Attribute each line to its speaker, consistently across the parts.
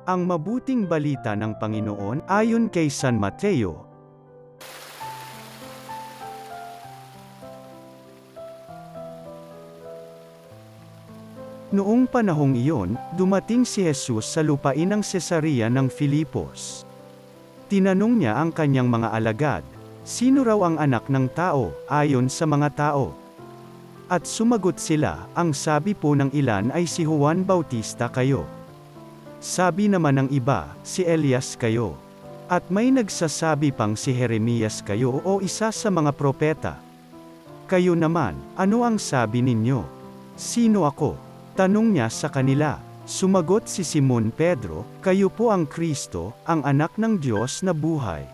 Speaker 1: Ang mabuting balita ng Panginoon ayon kay San Mateo. Noong panahong iyon, dumating si Jesus sa lupain ng Cesarea ng Filipos. Tinanong niya ang kanyang mga alagad, "Sino raw ang anak ng tao, ayon sa mga tao?" At sumagot sila, "Ang sabi po ng ilan ay si Juan Bautista kayo. Sabi naman ng iba, si Elias kayo. At may nagsasabi pang si Jeremias kayo o isa sa mga propeta. Kayo naman, ano ang sabi ninyo? Sino ako?" Tanong niya sa kanila. Sumagot si Simon Pedro, "Kayo po ang Kristo, ang anak ng Diyos na buhay."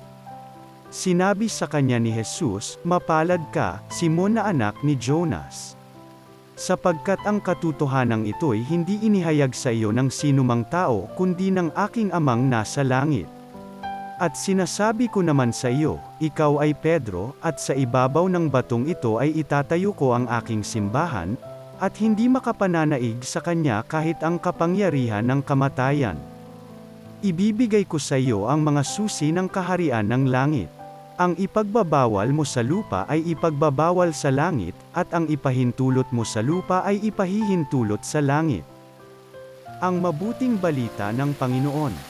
Speaker 1: Sinabi sa kanya ni Jesus, "Mapalad ka, Simon na anak ni Jonas. Sapagkat ang katotohanan ito'y hindi inihayag sa iyo ng sinumang tao kundi ng aking amang nasa langit. At sinasabi ko naman sa iyo, ikaw ay Pedro, at sa ibabaw ng batong ito ay itatayo ko ang aking simbahan, at hindi makapananaig sa kanya kahit ang kapangyarihan ng kamatayan. Ibibigay ko sa iyo ang mga susi ng kaharian ng langit. Ang ipagbabawal mo sa lupa ay ipagbabawal sa langit, at ang ipahintulot mo sa lupa ay ipahihintulot sa langit." Ang mabuting balita ng Panginoon.